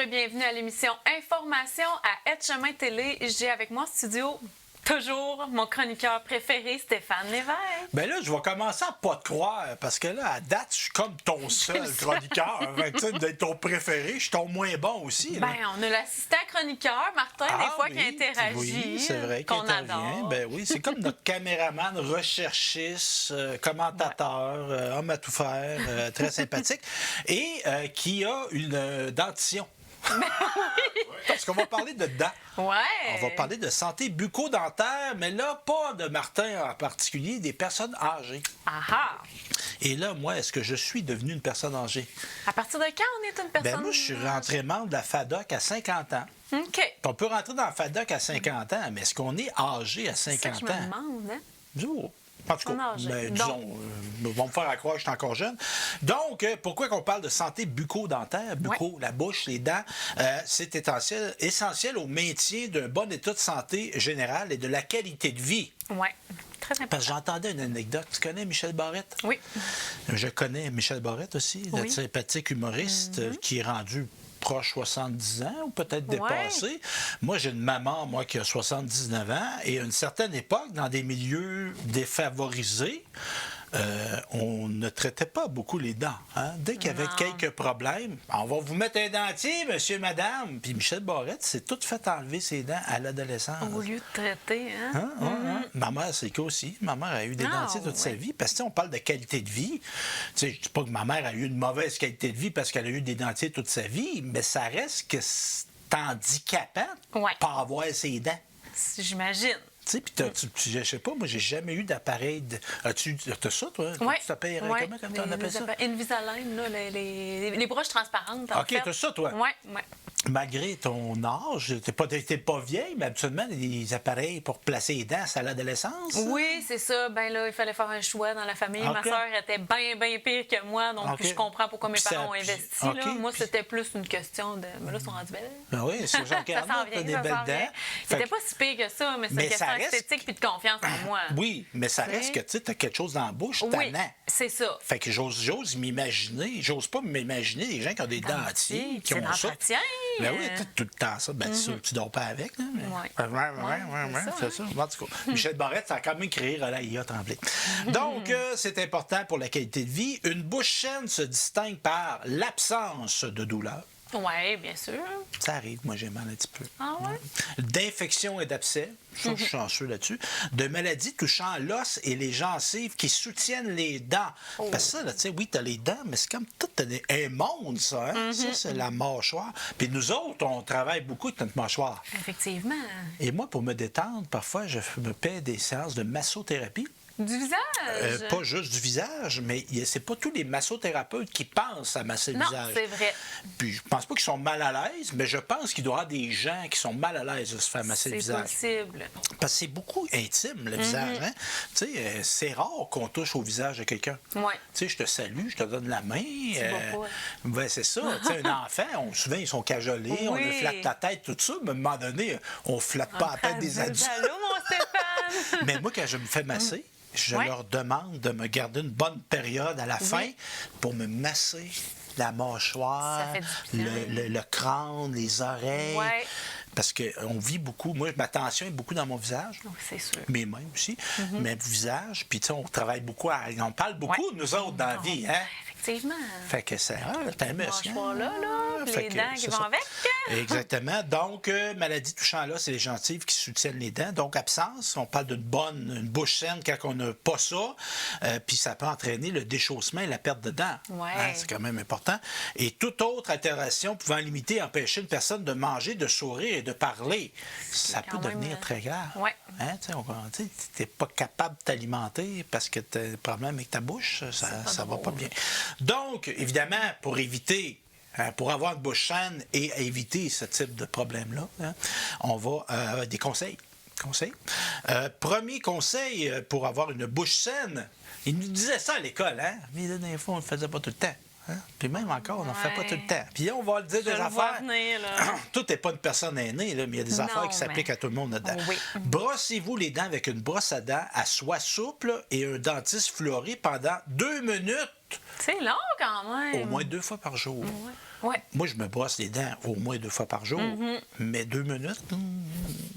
bienvenue à l'émission Information à Etchemin Télé. J'ai avec moi en studio toujours mon chroniqueur préféré, Stéphane Lévesque. Ben là, je vais commencer à pas te croire, parce que là, à date, je suis comme ton seul chroniqueur. Tu sais, d'être ton préféré, je suis ton moins bon aussi. Là. Ben, on a l'assistant chroniqueur, Martin, des fois, qui interagit. Oui, c'est vrai, qui qu'on intervient. adore. Ben oui, c'est comme notre caméraman, recherchiste, commentateur, homme à tout faire, très sympathique, et qui a une dentition. Parce qu'on va parler de dents. Ouais. On va parler de santé bucco-dentaire, mais là, pas de Martin en particulier, des personnes âgées. Ah. Et là, moi, est-ce que je suis devenu une personne âgée? À partir de quand on est une personne? Ben moi, je suis rentré membre de la FADOC à 50 ans. OK. Puis on peut rentrer dans la FADOC à 50 ans, mais est-ce qu'on est âgé à C'est ça 50 que je me ans? demande, hein? Oh. En tout On est cas, âgé. ben, Donc. disons, vont me faire croire que je suis encore jeune. Donc, pourquoi qu'on parle de santé bucco-dentaire, la bouche, les dents, c'est essentiel au maintien d'un bon état de santé général et de la qualité de vie. Oui. Très important. Parce que j'entendais une anecdote. Tu connais Michel Barrette? Oui. Je connais Michel Barrette aussi, notre sympathique humoriste qui est rendu proche 70 ans ou peut-être dépassé. Moi, j'ai une maman, qui a 79 ans, et à une certaine époque, dans des milieux défavorisés, on ne traitait pas beaucoup les dents. Hein? Dès qu'il y avait quelques problèmes, on va vous mettre un dentier, monsieur, madame. Puis Michel Barrette s'est tout fait enlever ses dents à l'adolescence. Au lieu de traiter, hein? Ma mère, c'est que aussi. Ma mère a eu des dentiers toute sa vie. Parce que on parle de qualité de vie. Je ne dis pas que ma mère a eu une mauvaise qualité de vie parce qu'elle a eu des dentiers toute sa vie, mais ça reste que c'est handicapant de pas avoir ses dents. J'imagine. Tu sais, puis je sais pas, moi, j'ai jamais eu d'appareil. T'as ça, toi? Oui. Tu t'appelles comment on appelle ça? Invisalign, là, les broches transparentes. En fait. T'as ça, toi? Oui. Malgré ton âge, t'es pas vieille, mais habituellement, les appareils pour placer les dents, c'est à l'adolescence? Oui, c'est ça. Ben là, il fallait faire un choix dans la famille. Ma soeur était bien pire que moi, donc je comprends pourquoi mes parents ont investi. Là. Moi, c'était plus une question de. Mais là, ils sont rendus belles. Ben oui, c'est genre ça s'en vient, des belles dents. C'était pas si pire que ça, mais c'est une question esthétique puis de confiance en moi. Oui, mais ça reste que tu as quelque chose dans la bouche, oui, c'est ça. Fait que j'ose m'imaginer, j'ose pas m'imaginer les gens qui ont des dentiers, qui ont ça. Ben oui, tout le temps ça. Ben ça, tu dors pas avec, là. Oui, c'est ça. En tout cas, Michel Barrette, ça a quand même créé Relaïa Tremblay. Donc, c'est important pour la qualité de vie. Une bouche saine se distingue par l'absence de douleur. Oui, bien sûr. Ça arrive, moi j'ai mal un petit peu. Ah ouais? D'infection et d'abcès, je suis chanceux là-dessus. De maladies touchant l'os et les gencives qui soutiennent les dents. Parce que ça, tu sais, oui, t'as les dents, mais c'est comme tout un monde, ça. Hein? Ça, c'est la mâchoire. Puis nous autres, on travaille beaucoup avec notre mâchoire. Effectivement. Et moi, pour me détendre, parfois, je me paie des séances de massothérapie. Du visage? Pas juste du visage, mais c'est pas tous les massothérapeutes qui pensent à masser le visage. Non, c'est vrai. Puis je pense pas qu'ils sont mal à l'aise, mais je pense qu'il doit y avoir des gens qui sont mal à l'aise de se faire masser le visage. C'est possible. Parce que c'est beaucoup intime, le visage. Hein? Tu sais, c'est rare qu'on touche au visage de quelqu'un. Oui. Tu sais, je te salue, je te donne la main. Ben, c'est ça. Tu sais, un enfant, souvent, ils sont cajolés, on lui flatte la tête, tout ça, mais à un moment donné, on flatte pas la tête des adultes. Allô, mon Stéphane! Mais moi, quand je me fais masser, je leur demande de me garder une bonne période à la fin pour me masser la mâchoire, le crâne, les oreilles. Parce qu'on vit beaucoup. Moi, ma tension est beaucoup dans mon visage. Oui, c'est sûr. Mes mains aussi. Mais le visage. Puis, tu sais, on travaille beaucoup. On parle beaucoup de nous autres dans la vie. Hein? Effectivement. Fait que c'est un muscle. Là, les dents qui vont avec. Exactement. Donc, maladie touchant là, c'est les gencives qui soutiennent les dents. Donc, absence. On parle une bouche saine quand on n'a pas ça. Puis, ça peut entraîner le déchaussement et la perte de dents. Hein, c'est quand même important. Et toute autre altération pouvant limiter, empêcher une personne de manger, de sourire et de parler, ça peut devenir très grave. Hein, tu n'es pas capable de t'alimenter parce que tu as un problème avec ta bouche, ça va pas bien. Donc, évidemment, pour éviter, pour avoir une bouche saine et éviter ce type de problème-là, hein, on va des conseils. Premier conseil pour avoir une bouche saine, il nous disait ça à l'école, hein? Mais là, des fois, on ne le faisait pas tout le temps. Hein? Puis même encore, on n'en fait pas tout le temps. Puis on va le dire des affaires. Tout n'est pas une personne aînée, là, mais il y a des affaires qui s'appliquent à tout le monde là-dedans. Brossez-vous les dents avec une brosse à dents à soie souple et un dentiste fluoré pendant 2 minutes. C'est long quand même. Au moins 2 fois par jour. Ouais. Moi, je me brosse les dents au moins 2 fois par jour, mais 2 minutes,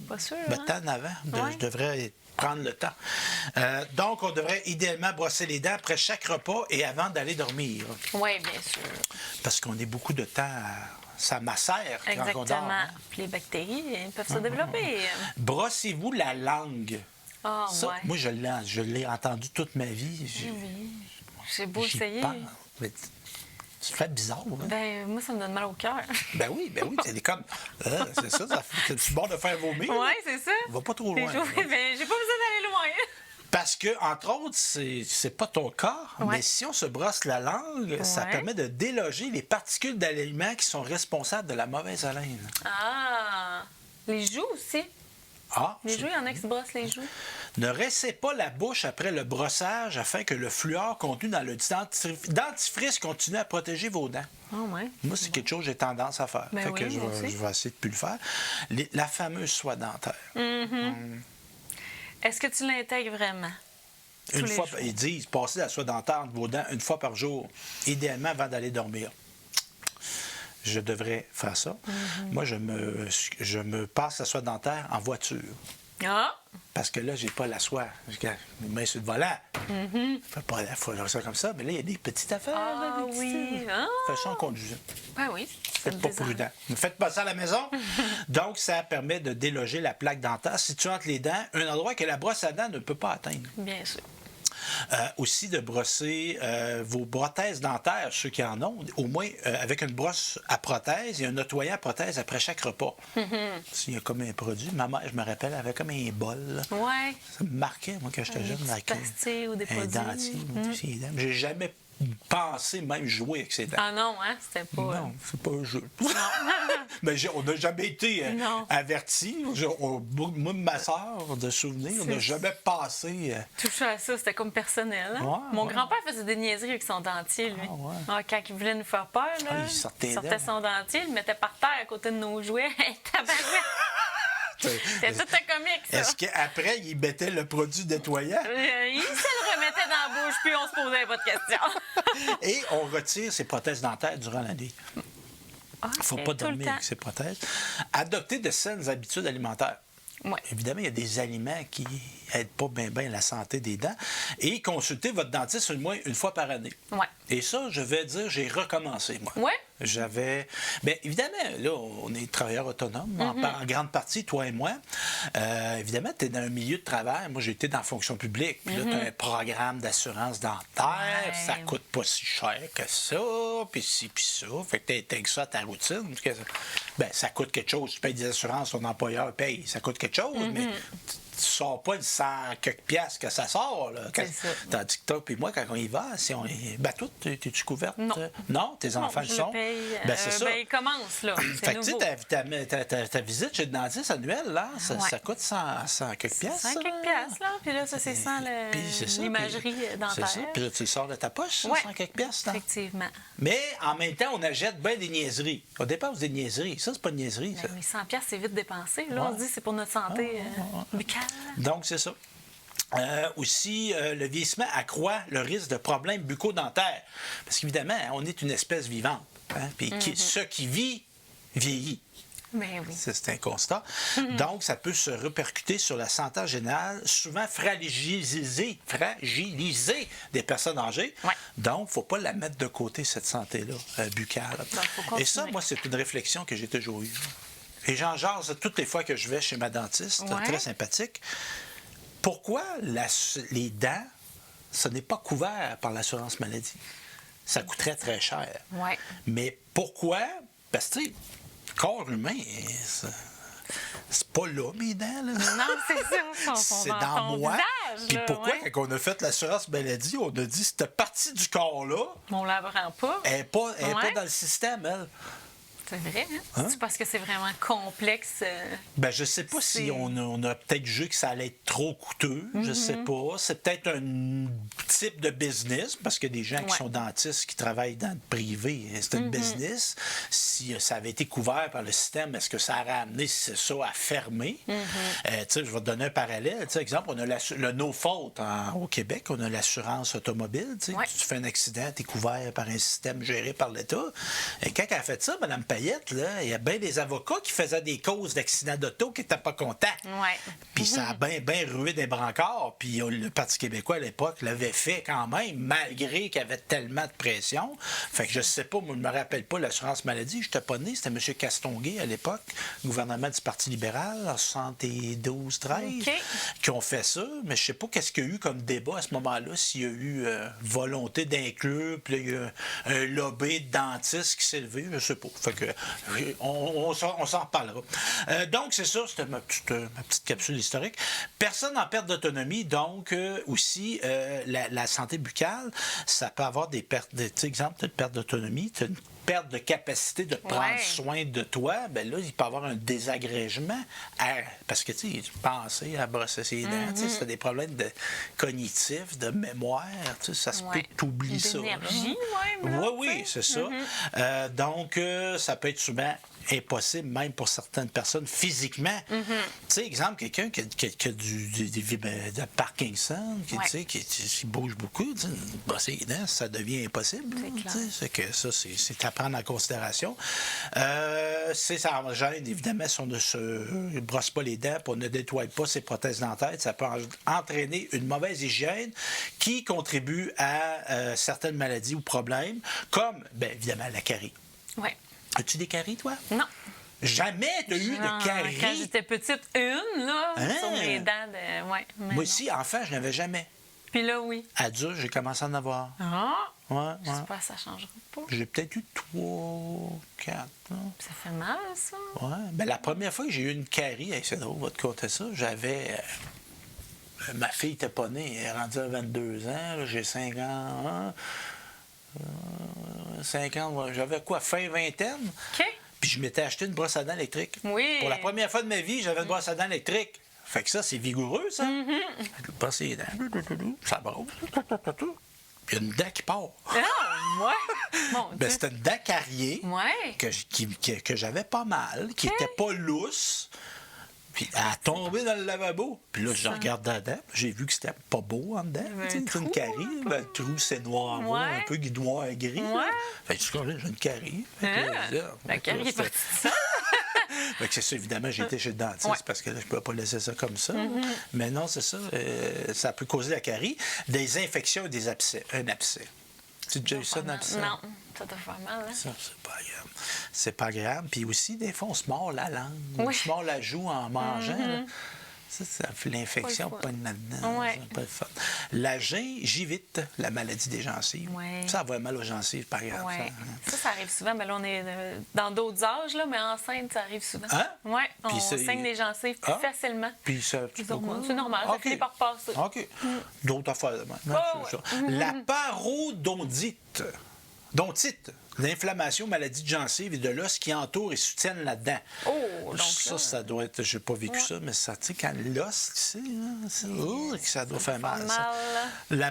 Pas sûr, le hein? temps en avant, Ouais. je devrais prendre le temps. Donc, on devrait idéalement brosser les dents après chaque repas et avant d'aller dormir, Oui, bien sûr. parce qu'on est beaucoup de temps ça macère quand on dort. Exactement. Hein? Puis les bactéries peuvent se développer. Brossez-vous la langue. Ah, Ça, ouais. moi, je l'ai entendu toute ma vie. Oui. C'est beau J'y essayer. pense. Mais ça fait bizarre. Hein? Ben, moi, ça me donne mal au cœur. Ben oui, c'est comme. C'est ça, c'est bon de faire vomir. Oui, c'est ça. Va pas trop loin. Ben, j'ai pas besoin d'aller loin. Parce que, entre autres, c'est pas ton cas, Ouais. mais si on se brosse la langue, ça Ouais. permet de déloger les particules d'aliments qui sont responsables de la mauvaise haleine. Ah! Les joues aussi. Ah, Les joues, il y en a qui se brossent les joues. ne rinçez pas la bouche après le brossage afin que le fluor contenu dans le dentifrice continue à protéger vos dents. Ah, ouais. Moi, c'est quelque chose que j'ai tendance à faire. Ben Fait que oui, je moi vais aussi. essayer de plus le faire. La fameuse soie dentaire. Est-ce que tu l'intègres vraiment? Une les fois, jours. ils disent, passez la soie dentaire entre vos dents une fois par jour, idéalement avant d'aller dormir. Je devrais faire ça. Moi, je me passe la soie dentaire en voiture. Ah! Parce que là, j'ai pas la soie. J'ai les mains sur le volant. Je fais pas la fois ça comme ça, mais là, il y a des petites affaires. là, Ah des oui! petites- Ah! Fais ça en conduisant. Ben oui. Faites pas prudent. Ne faites pas ça à la maison. Donc, ça permet de déloger la plaque dentaire située entre les dents, un endroit que la brosse à dents ne peut pas atteindre. Bien sûr. Aussi de brosser vos prothèses dentaires, ceux qui en ont, au moins avec une brosse à prothèse et un nettoyant à prothèse après chaque repas. S'il y a comme un produit, ma mère, je me rappelle, avait comme un bol. Là. Ouais. Ça me marquait, moi, quand j'étais jeune. petites avec pastilles ou des un produits. dentier. Ses dents. J'ai jamais pensé même jouer avec ses dents. Ah non, hein? C'était pas... Non, c'est pas un jeu. Mais on n'a jamais été Non. avertis. Moi, ma soeur, de souvenirs, on n'a C'est- jamais passé. Toucher à ça, c'était comme personnel. Hein? Ouais, Mon ouais. grand-père faisait des niaiseries avec son dentier, lui. Ah, ouais. Ah, quand il voulait nous faire peur, là, Ah, il sortait sortait dedans. son dentier, il le mettait par terre à côté de nos jouets. Tabarouette! C'était tout un comique, ça. Est-ce qu'après, il mettait le produit nettoyant Il se le remettait dans la bouche, puis on se posait pas de questions. et on retire ses prothèses dentaires durant la nuit? Ah, Il ne faut ok, pas tout le dormir temps. avec ses prothèses. Adopter de saines habitudes alimentaires. Ouais. Évidemment, il y a des aliments qui n'aident pas bien la santé des dents. Et consultez votre dentiste au moins une fois par année. Ouais. Et ça, je vais dire, j'ai recommencé, moi. Ouais. J'avais. Bien, évidemment, là, on est travailleurs autonomes, en grande partie, toi et moi. Évidemment, tu es dans un milieu de travail. Moi, j'ai été dans la fonction publique. Puis là, tu as un programme d'assurance dentaire. Ouais. Ça coûte pas si cher que ça. Puis ci, puis ça. Fait que tu intègres ça à ta routine. Parce que, ben, ça coûte quelque chose. Tu payes des assurances, ton employeur paye. Ça coûte quelque chose, mais tu sors pas le 100 quelques piastres que ça sort. Là. C'est ça. Tandis que toi puis moi, quand on y va, si on est. Ben, toi, es-tu couverte? Non. Non? Tes enfants Non, le je sont? le paye. Ben, c'est ça. Ben, il commence, là. C'est Fait que, tu nouveau. sais, ta visite chez le dentiste annuel, là, ça, Ouais. ça coûte 100 quelques piastres. 100 ça, quelques là. piastres, là. Puis là, ça, c'est sans Puis c'est ça, l'imagerie puis- dentaire. C'est ça. Puis là, tu le sors de ta poche, ça, Ouais. 100 quelques piastres. Là. Effectivement. Mais en même temps, on achète bien des niaiseries. On dépense des niaiseries. Ça, c'est pas une niaiserie, ça. Ben oui, 100 piastres, c'est vite dépensé. Là, on se dit c'est pour notre santé buccale. Donc, c'est ça. Aussi, le vieillissement accroît le risque de problèmes bucco-dentaires. Parce qu'évidemment, on est une espèce vivante. Hein? Puis ce qui vit, vieillit. Ben oui. C'est un constat. Donc, ça peut se répercuter sur la santé générale, souvent fragiliser des personnes âgées. Ouais. Donc, il ne faut pas la mettre de côté, cette santé-là, buccale. Donc, faut Et ça, continuer. moi, c'est une réflexion que j'ai toujours eue. Et j'en jase toutes les fois que je vais chez ma dentiste, Ouais. très sympathique. Pourquoi les dents, ce n'est pas couvert par l'assurance maladie? Ça coûterait très cher. Ouais. Mais pourquoi? Parce que, tu sais, le corps humain, c'est pas là, mes dents. Là. Non, c'est ça. C'est dans moi. Visage, Puis là, pourquoi, ouais. quand on a fait l'assurance maladie, on a dit cette partie du corps-là, On la prend pas. elle n'est pas Ouais. dans le système, elle. C'est vrai, hein? C'est parce que c'est vraiment complexe. Ben, je sais pas si on a peut-être jugé que ça allait être trop coûteux. Je sais pas. C'est peut-être un type de business, parce que des gens qui sont dentistes, qui travaillent dans le privé, c'est un business. Si ça avait été couvert par le système, est-ce que ça aurait amené ça à fermer? Tu sais, je vais te donner un parallèle. Tu sais, exemple, on a le no-fault au Québec, on a l'assurance automobile. Tu sais, tu fais un accident, tu es couvert par un système géré par l'État. Et quand elle a fait ça, Mme Payette, là, il y a bien des avocats qui faisaient des causes d'accidents d'auto qui n'étaient pas contents. Puis ça a bien rué des brancards. Puis le Parti québécois, à l'époque, l'avait fait quand même, malgré qu'il y avait tellement de pression. Fait que je sais pas, moi, je me rappelle pas l'assurance maladie. Je n'étais pas né. C'était M. Castonguay, à l'époque, gouvernement du Parti libéral, en 72-13, qui ont fait ça. Mais je sais pas qu'est-ce qu'il y a eu comme débat à ce moment-là, s'il y a eu volonté d'inclure, puis là, il y a eu un lobby de dentistes qui s'est levé, je sais pas. Fait que on s'en reparlera. Donc, c'est ça, c'était ma petite capsule historique. Personne en perte d'autonomie, donc aussi la santé buccale, ça peut avoir des pertes, tu sais, exemple, tu as une perte d'autonomie, tu as une perte de capacité de prendre soin de toi, ben là, il peut y avoir un désagrégement parce que, tu sais, penser à brosser ses dents, tu sais, si tu as des problèmes cognitifs, de mémoire, tu sais, ça se peut que tu oublies ça. D'énergie, oui, c'est ça. Donc, ça peut être souvent impossible, même pour certaines personnes, physiquement. Tu sais, exemple, quelqu'un qui a de Parkinson, qui bouge beaucoup, brosser les dents, ça devient impossible. C'est que ça, c'est à prendre en considération. Ça engendre, évidemment, si on ne se brosse pas les dents, puis on ne nettoie pas ses prothèses dentaires, ça peut entraîner une mauvaise hygiène qui contribue à certaines maladies ou problèmes, comme, bien évidemment, la carie. Oui. As-tu des caries, toi? Non. Jamais tu as eu de caries? Quand j'étais petite, sur mes dents. Moi aussi, enfant, je n'avais jamais. Puis là, oui. Adulte, j'ai commencé à en avoir. J'espère que ça ne changera pas. J'ai peut-être eu 3, 4. Ça fait mal, ça? Oui. Ben, la première fois que j'ai eu une carie, c'est drôle, on va te compter ça, j'avais... ma fille n'était pas née, elle est rendue à 22 ans, là, j'ai 5 ans... 5 ans, j'avais quoi, fin vingtaine? OK. Puis je m'étais acheté une brosse à dents électrique. Oui. Pour la première fois de ma vie, j'avais une brosse à dents électrique. Fait que ça, c'est vigoureux, ça. Je passe les dents, ça brosse. Puis il y a une dent qui part. Ben, c'était une dent carriée que j'avais pas mal, qui était pas lousse. Puis elle a tombé dans le lavabo. Puis là, je regarde dedans. J'ai vu que c'était pas beau en dedans. C'est une carie. Le trou, c'est noir, un peu noir gris. Fait que j'ai une carie. La carie est partie de ça. Fait que c'est ça, évidemment, j'ai été chez le dentiste parce que là, je ne pouvais pas laisser ça comme ça. Mais non, c'est ça. Ça peut causer la carie. Des infections et des abcès. Un abcès. Tu as déjà eu ça, un abcès? Non. Ça doit faire mal, hein? Ça, c'est pas agréable. C'est pas agréable. Puis aussi, des fois, on se mord la langue. On se mord la joue en mangeant. Ça fait l'infection, pas là-dedans. C'est pas le fun. La gingivite, la maladie des gencives. Ça va mal aux gencives, par exemple. Ça arrive souvent. Mais là, on est dans d'autres âges, là, mais enceinte, ça arrive souvent. Oui, on saigne les gencives plus facilement. Puis ça, c'est normal, ça finit par passer. OK. D'autres affaires. La parodontite. L'inflammation, maladie de gencive et de l'os qui entoure et soutiennent la dent. Ça doit être... J'ai pas vécu ça, mais ça, tu sais, quand l'os, tu sais, ça doit faire mal. La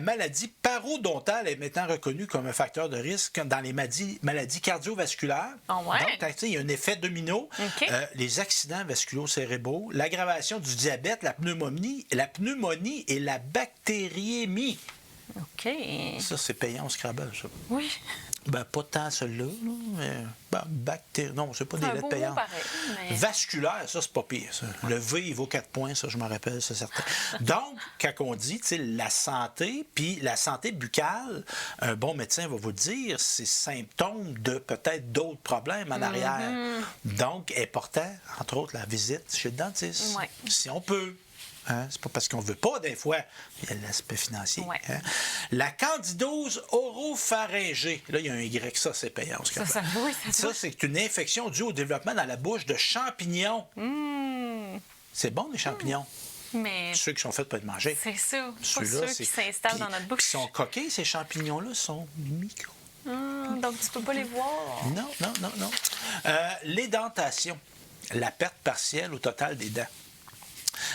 maladie parodontale est maintenant reconnue comme un facteur de risque dans les maladies cardiovasculaires. Donc, il y a un effet domino. Les accidents vasculo-cérébraux, l'aggravation du diabète, la pneumonie et la bactériémie. OK. Ça, c'est payant au Scrabble, ça. Oui. Ben, pas tant celui-là, mais non, c'est pas des lettres payantes. Vasculaire, ça, c'est pas pire, ça. Le V, il vaut 4 points, ça, je me rappelle, c'est certain. Donc, quand on dit, tu sais, la santé, puis la santé buccale, un bon médecin va vous dire, c'est symptôme de peut-être d'autres problèmes en arrière. Donc, important, entre autres, la visite chez le dentiste. Si on peut. C'est pas parce qu'on ne veut pas, des fois. Il y a l'aspect financier. La candidose oropharyngée. Là, il y a un Y, ça, c'est payant. Ça, c'est une infection due au développement dans la bouche de champignons. C'est bon, les champignons. Mais ceux qui sont faits pour être mangés. C'est ça. Ceux qui s'installent dans notre bouche. Ils sont coqués, ces champignons-là, sont micro. Donc, donc tu peux pas les voir. Non. L'édentation, la perte partielle au total des dents.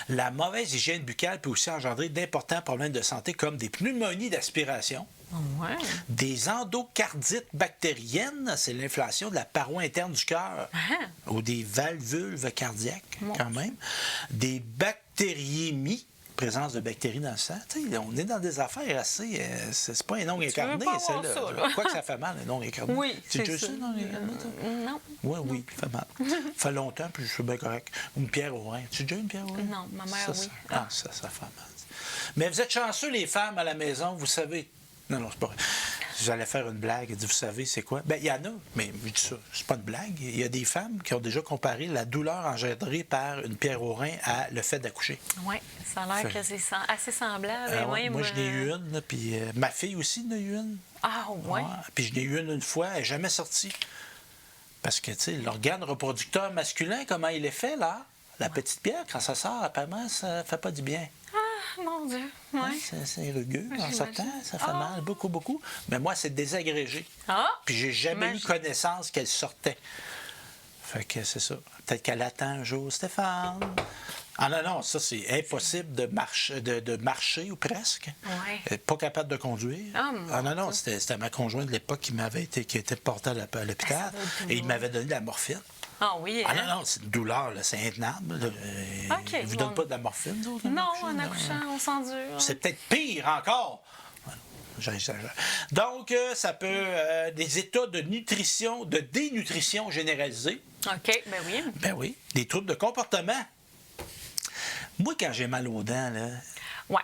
La mauvaise hygiène buccale peut aussi engendrer d'importants problèmes de santé comme des pneumonies d'aspiration, Ouais. des endocardites bactériennes, c'est l'inflation de la paroi interne du cœur, ou des valvules cardiaques quand même, des bactériémies, présence de bactéries dans le sang. T'sais, on est dans des affaires assez... c'est pas un ongle incarné, celle-là. Quoi que ça fait mal, un ongle incarné. Oui, c'est c'est ça. un ongle incarné, toi? Non. Oui, ça fait mal. Ça fait longtemps, puis je suis bien correct. Une pierre au rein. Tu as déjà une pierre au rein? Non, ma mère, oui. Ça fait mal. Mais vous êtes chanceux, les femmes, à la maison, vous savez... Non, c'est pas vrai. J'allais faire une blague. Vous savez, c'est quoi? Bien, il y en a, mais je dis ça, c'est pas une blague. Il y a des femmes qui ont déjà comparé la douleur engendrée par une pierre au rein à le fait d'accoucher. Oui, ça a l'air que c'est assez semblable. Moi, j'en ai eu une, là, puis ma fille aussi en a eu une. Ah, ouais. Puis je n'ai eu une fois, elle n'est jamais sortie. Parce que, tu sais, l'organe reproducteur masculin, comment il est fait, là? La petite pierre, quand ça sort, apparemment, ça fait pas du bien. Ah, mon Dieu. Oui. C'est rugueux en sortant, ça fait mal, beaucoup. Mais moi, c'est désagrégé. Puis j'ai jamais eu connaissance qu'elle sortait. Fait que c'est ça. Peut-être qu'elle attend un jour, Stéphane. Ah non, ça, c'est impossible de marcher ou presque. Ouais. Pas capable de conduire. Non, c'était ma conjointe de l'époque qui était portée à l'hôpital et il m'avait donné de la morphine. Ah oui. Non, c'est une douleur, là, c'est intenable. Ils ne vous donnent pas de la morphine, vous autres? Non, en accouchant, on s'endure. C'est peut-être pire encore. J'exagère. Donc, ça peut... des états de nutrition, de dénutrition généralisée. OK, ben oui. Ben oui. Des troubles de comportement. Moi, quand j'ai mal aux dents, là... Ouais.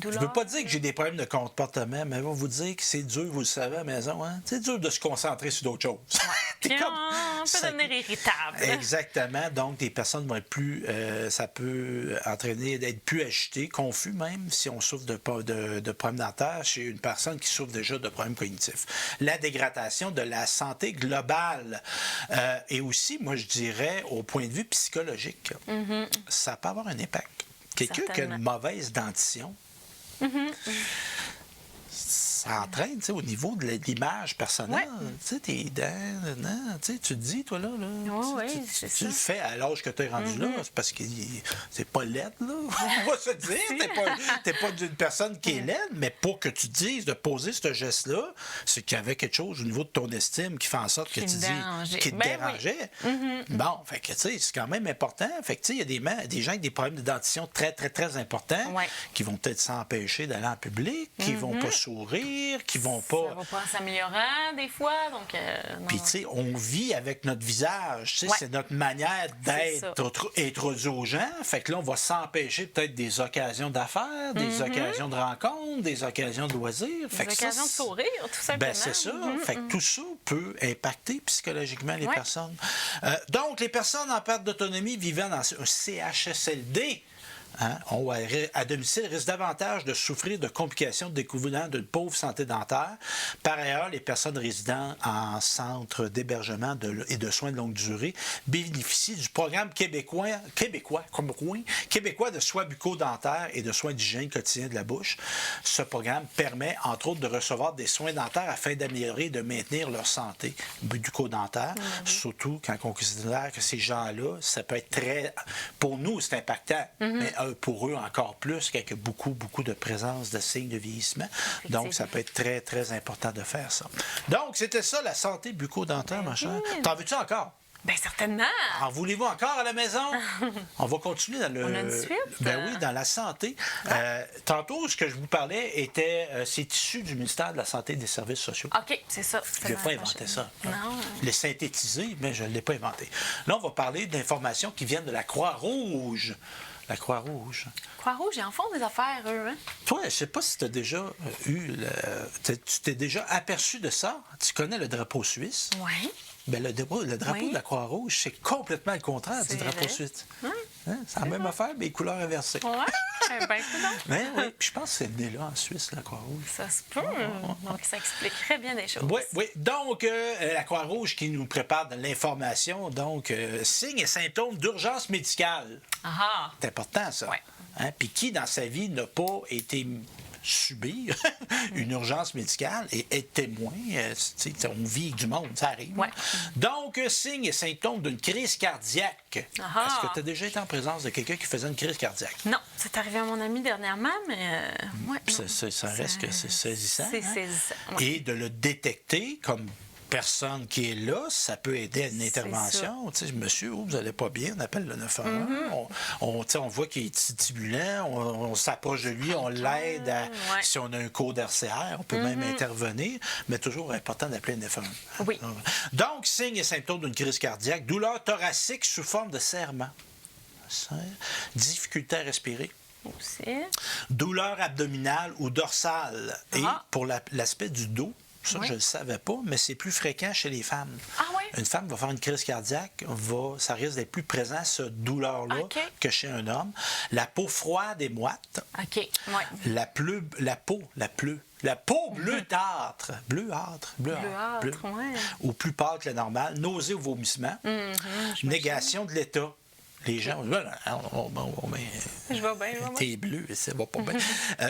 Je ne veux pas dire que j'ai des problèmes de comportement, mais je vais vous dire que c'est dur, vous le savez à la maison, hein? C'est dur de se concentrer sur d'autres choses. Ouais. On peut devenir irritable. Exactement. Donc, des personnes vont être plus... ça peut entraîner d'être plus agitées, confus même, si on souffre de problèmes dentaires chez une personne qui souffre déjà de problèmes cognitifs. La dégradation de la santé globale. Et aussi, moi, je dirais, au point de vue psychologique, ça peut avoir un impact. Quelqu'un qui a une mauvaise dentition, ça entraîne au niveau de l'image personnelle. Tu sais, tes dents, tu te dis, toi, là. Tu le fais à l'âge que tu es rendu là, c'est parce que c'est pas laid, là. On va se dire. T'es pas d'une personne qui est laide, mais pour que tu dises de poser ce geste-là, c'est qu'il y avait quelque chose au niveau de ton estime qui fait en sorte que tu dis qui te dérangeait. Bon, fait que, tu sais, c'est quand même important. Fait que, tu sais, il y a des gens avec des problèmes de dentition très, très, très importants qui vont peut-être s'empêcher d'aller en public, qui vont pas sourire, qui vont pas... Ça va pas en s'améliorant, des fois, donc... Puis, tu sais, on vit avec notre visage, tu sais, c'est notre manière d'être introduit aux gens. Fait que là, on va s'empêcher peut-être des occasions d'affaires, des occasions de rencontres, des occasions de loisirs. Des occasions de sourire, tout simplement. Ben, c'est ça. Fait que tout ça peut impacter psychologiquement les personnes. Donc, les personnes en perte d'autonomie vivant dans un CHSLD, à domicile, risquent davantage de souffrir de complications découlant d'une pauvre santé dentaire. Par ailleurs, les personnes résidant en centre d'hébergement et de soins de longue durée bénéficient du programme québécois de soins bucco-dentaires et de soins d'hygiène quotidien de la bouche. Ce programme permet, entre autres, de recevoir des soins dentaires afin d'améliorer et de maintenir leur santé bucco-dentaire. Surtout quand on considère que ces gens-là, ça peut être très... Pour nous, c'est impactant, mais pour eux encore plus, qu'il y a beaucoup de présence de signes de vieillissement. Donc, ça peut être très, très important de faire ça. Donc, c'était ça, la santé bucco-dentaire, ma chère. T'en veux-tu encore? Bien, certainement. En voulez-vous encore à la maison? On va continuer dans le... On a une suite? Ben oui, dans la santé. Tantôt, ce que je vous parlais était... c'est issu du ministère de la Santé et des Services sociaux. OK, c'est ça. Je n'ai pas inventé ça. Non. Je l'ai synthétisé, mais je ne l'ai pas inventé. Là, on va parler d'informations qui viennent de la Croix-Rouge. La Croix-Rouge. Croix-Rouge, ils en font des affaires, eux, hein? Toi, je ne sais pas si tu as déjà tu t'es déjà aperçu de ça. Tu connais le drapeau suisse? Oui. Bien, le drapeau de la Croix-Rouge, c'est complètement le contraire du drapeau suisse. C'est la même affaire, mais les couleurs inversées. Oui, bien oui, puis je pense que c'est né là, en Suisse, la Croix-Rouge. Ça se peut. Donc, ça expliquerait bien des choses. Oui. Donc, la Croix-Rouge qui nous prépare de l'information, donc, signes et symptômes d'urgence médicale. Ah. C'est important, ça. Oui. Puis qui, dans sa vie, n'a pas été subir une urgence médicale et être témoin. On vit du monde, ça arrive. Ouais. Donc, signes et symptômes d'une crise cardiaque. Est-ce que tu as déjà été en présence de quelqu'un qui faisait une crise cardiaque? Non, c'est arrivé à mon ami dernièrement, mais Ça reste que c'est saisissant. C'est saisissant. Ouais. Et de le détecter comme personne qui est là, ça peut aider à une intervention. Tu sais, monsieur, vous n'allez pas bien, on appelle le 911. On voit qu'il est titubulant, on s'approche de lui, on l'aide si on a un code RCR, on peut même intervenir, mais toujours important d'appeler le 911. Oui. Donc, signes et symptômes d'une crise cardiaque, douleur thoracique sous forme de serrement, difficulté à respirer. Aussi. Douleur abdominale ou dorsale. Et pour l'aspect du dos, ça, je ne le savais pas, mais c'est plus fréquent chez les femmes. Ah oui? Une femme va faire une crise cardiaque, ça risque d'être plus présent, cette douleur-là, que chez un homme. La peau froide et moite. OK, oui. La peau bleuâtre. Bleuâtre, ouais. ou plus pâle que la normale. Nausée ou vomissement. Négation de l'état. Les gens vont dire, je vais bien, t'es bleu, ça va pas bien.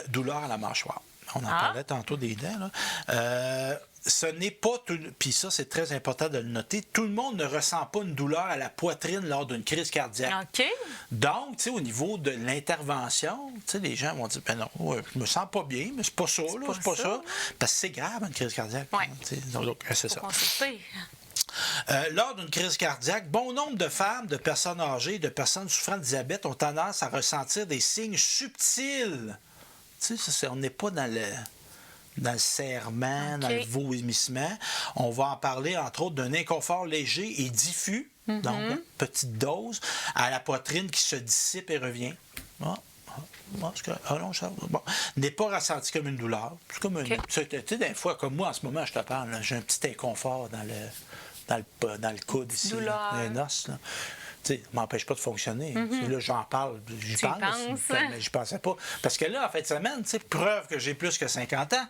Douleur à la mâchoire. On en parlait tantôt des dents. Là. Ce n'est pas tout. Puis ça, c'est très important de le noter. Tout le monde ne ressent pas une douleur à la poitrine lors d'une crise cardiaque. OK. Donc, tu sais, au niveau de l'intervention, tu sais, les gens vont dire, ben non, je me sens pas bien, mais c'est pas ça, là, c'est pas ça. Parce que c'est grave, une crise cardiaque. Oui. Donc, c'est ça. Consulter. Lors d'une crise cardiaque, bon nombre de femmes, de personnes âgées, de personnes souffrant de diabète ont tendance à ressentir des signes subtils. Tu sais, on n'est pas dans le serrement, dans le vomissement. On va en parler, entre autres, d'un inconfort léger et diffus, donc petite dose, à la poitrine qui se dissipe et revient. N'est pas ressenti comme une douleur. C'est comme tu sais, des fois, comme moi en ce moment, je te parle, là, j'ai un petit inconfort dans le coude ici, dans les os. Là. Ça ne m'empêche pas de fonctionner. Là, j'en parle, j'y pense. Mais je pensais pas. Parce que là, en fin de semaine, preuve que j'ai plus que 50 ans,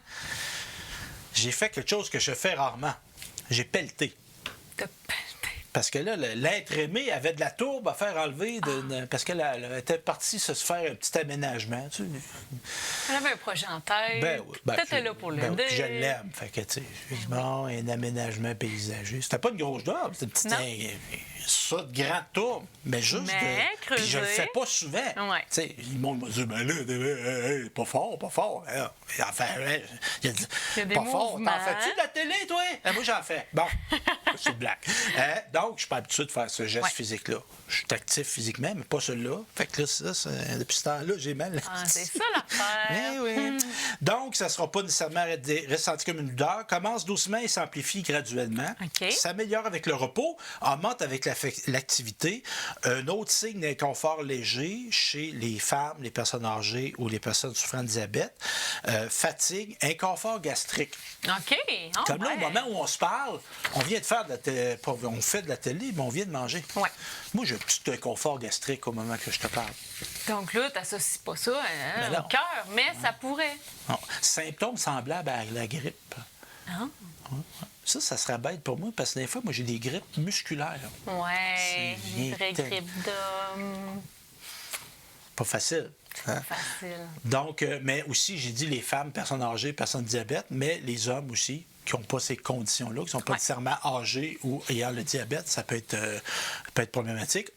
j'ai fait quelque chose que je fais rarement. J'ai pelleté. Parce que là, l'être aimé avait de la tourbe à faire enlever parce qu'elle était partie se faire un petit aménagement. Tu sais. Elle avait un projet en tête. T'étais là pour l'aider. Je l'aime. Fait que, tu sais, bon, un aménagement paysager. C'était pas une grosse job, c'était une petite ça de grande tourbe. Mais juste. Puis je le fais pas souvent. Ouais. Tu sais, le monde m'a dit, ben là, pas fort. Enfin, il a dit, pas fort. T'en fais-tu de la télé, toi? Moi, j'en fais. Bon, c'est une blague. Donc, je suis pas habitué de faire ce geste physique-là. Je suis actif physiquement, mais pas celui-là. Fait que là, depuis ce temps-là, j'ai mal. C'est ça l'affaire. Oui. Donc, ça ne sera pas nécessairement ressenti comme une douleur. Commence doucement et s'amplifie graduellement. S'améliore avec le repos, augmente avec l'activité. Un autre signe d'inconfort léger chez les femmes, les personnes âgées ou les personnes souffrant de diabète. Fatigue, inconfort gastrique. OK. Comme là, au moment où on se parle, on vient de faire on fait de la télé, mais on vient de manger. Ouais. Moi, j'ai un petit inconfort gastrique au moment que je te parle. Donc là, tu n'associes pas ça au cœur, mais ça pourrait. Non. Symptômes semblables à la grippe. Ça serait bête pour moi, parce que des fois, moi, j'ai des grippes musculaires. Ouais, une vraie grippe d'homme. Pas facile. Pas facile. Donc, mais aussi, j'ai dit les femmes, personnes âgées, personnes diabète, mais les hommes aussi, qui n'ont pas ces conditions-là, qui ne sont pas nécessairement âgés ou ayant le diabète, ça peut être problématique.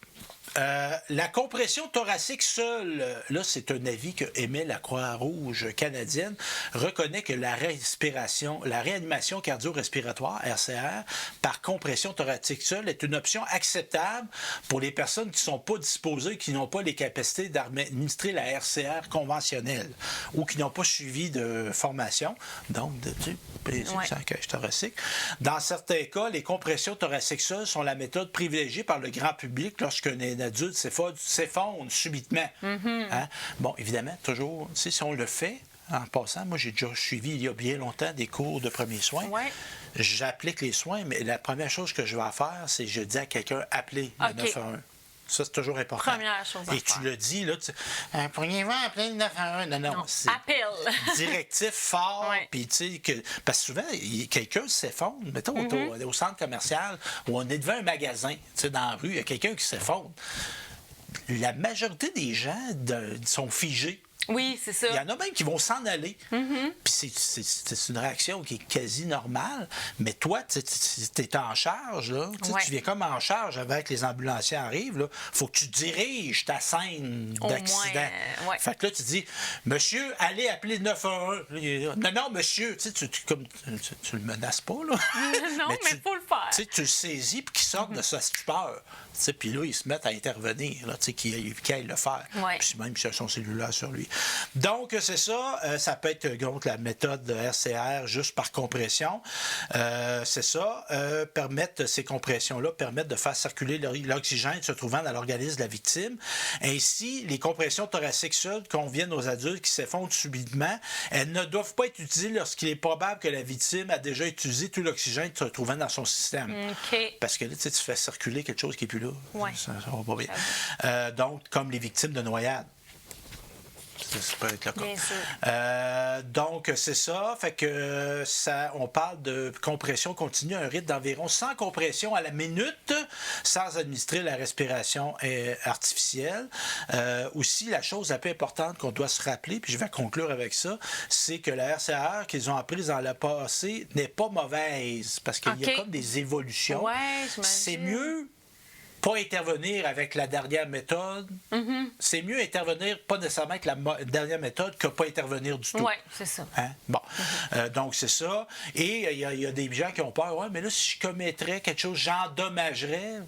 La compression thoracique seule, là, c'est un avis que émet la Croix-Rouge canadienne, reconnaît que la réanimation cardio-respiratoire, RCR, par compression thoracique seule est une option acceptable pour les personnes qui ne sont pas disposées, qui n'ont pas les capacités d'administrer la RCR conventionnelle ou qui n'ont pas suivi de formation, donc de cache thoracique. Dans certains cas, les compressions thoraciques seules sont la méthode privilégiée par le grand public lorsqu'un adulte s'effondre subitement. Hein? Bon, évidemment, toujours, si on le fait, en passant, moi, j'ai déjà suivi il y a bien longtemps des cours de premiers soins. J'applique les soins, mais la première chose que je vais faire, c'est je dis à quelqu'un, appelez le 911. Ça, c'est toujours important. Première chose à faire. Et tu le dis, là, pourriez-vous appeler le 911? Non, c'est appel. directif fort. Puis, tu sais, parce que souvent, quelqu'un s'effondre. Mettons, au centre commercial, où on est devant un magasin, tu sais, dans la rue, il y a quelqu'un qui s'effondre. La majorité des gens sont figés. Oui, c'est ça. Il y en a même qui vont s'en aller. Puis c'est une réaction qui est quasi normale. Mais toi, tu es en charge. Là. Tu viens comme en charge avec les ambulanciers arrivent. Il faut que tu diriges ta scène d'accident. Fait que là, tu dis, monsieur, allez appeler le 911. Non, monsieur, tu le menaces pas. Là. Non, mais il faut le faire. Tu le saisis puis qu'il sorte de sa stupeur. Puis là, ils se mettent à intervenir, qu'ils aillent le faire. Puis même s'il a son cellulaire sur lui. Donc, c'est ça. Ça peut être donc la méthode de RCR juste par compression. C'est ça. Ces compressions-là permettent de faire circuler l'oxygène se trouvant dans l'organisme de la victime. Ainsi, les compressions thoraciques seules conviennent aux adultes qui s'effondrent subitement. Elles ne doivent pas être utilisées lorsqu'il est probable que la victime a déjà utilisé tout l'oxygène se trouvant dans son système. Parce que là, tu fais circuler quelque chose qui n'est plus là. Ça va pas bien. Donc, comme les victimes de noyade. Ça peut être le cas. Bien sûr. Donc, c'est ça. Fait que on parle de compression continue à un rythme d'environ 100 compressions à la minute sans administrer la respiration artificielle. Aussi, la chose la plus importante qu'on doit se rappeler, puis je vais conclure avec ça, c'est que la RCR qu'ils ont apprise dans le passé n'est pas mauvaise parce qu'il y a comme des évolutions. C'est mieux pas intervenir avec la dernière méthode. C'est mieux intervenir pas nécessairement avec la dernière méthode que pas intervenir du tout. Oui, c'est ça. Hein? Bon. Donc, c'est ça. Et il y a des gens qui ont peur. Ouais, mais là, si je commettrais quelque chose, j'endommagerais.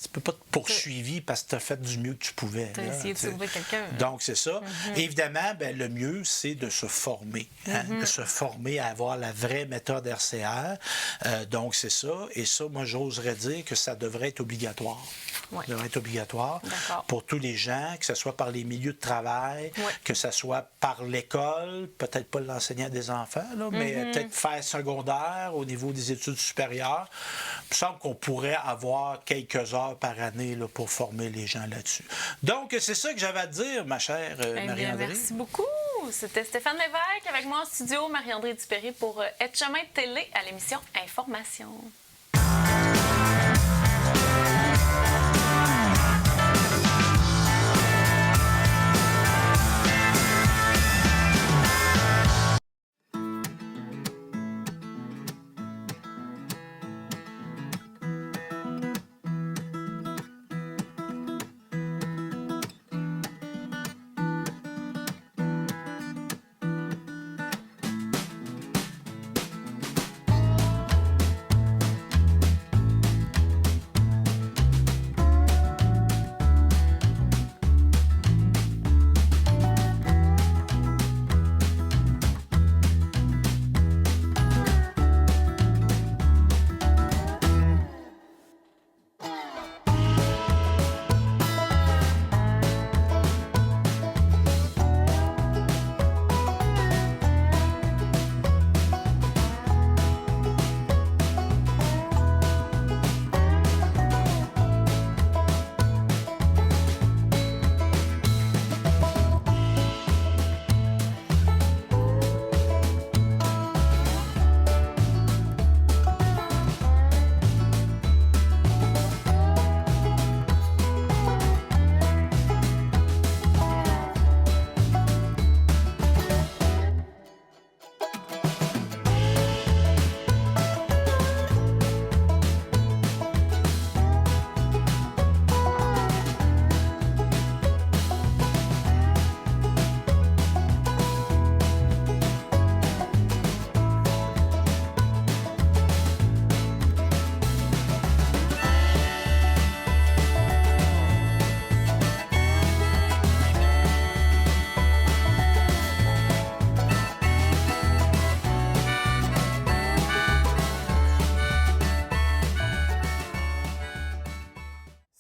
Tu peux pas te poursuivre parce que tu as fait du mieux que tu pouvais. Tu as essayé de sauver quelqu'un. Donc, c'est ça. Évidemment, le mieux, c'est de se former. De se former à avoir la vraie méthode RCR. Donc, c'est ça. Et ça, moi, j'oserais dire que ça devrait être obligatoire. Ça devrait être obligatoire pour tous les gens, que ce soit par les milieux de travail, que ce soit par l'école, peut-être pas l'enseignant des enfants, là, mais peut-être faire secondaire au niveau des études supérieures. Il me semble qu'on pourrait avoir quelques heures par année là, pour former les gens là-dessus. Donc, c'est ça que j'avais à te dire, ma chère Marie-André. Merci beaucoup. C'était Stéphane Lévesque avec moi en studio, Marie-André Dupéry pour Être chemin de télé à l'émission Information.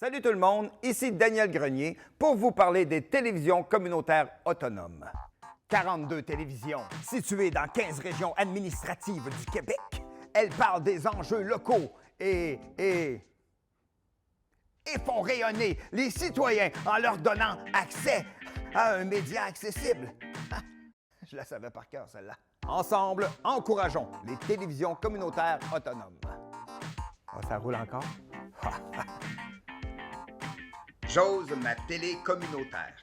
Salut tout le monde, ici Daniel Grenier pour vous parler des télévisions communautaires autonomes. 42 télévisions situées dans 15 régions administratives du Québec. Elles parlent des enjeux locaux et font rayonner les citoyens en leur donnant accès à un média accessible. Je la savais par cœur, celle-là. Ensemble, encourageons les télévisions communautaires autonomes. Oh, ça roule encore? J'ose ma télé communautaire.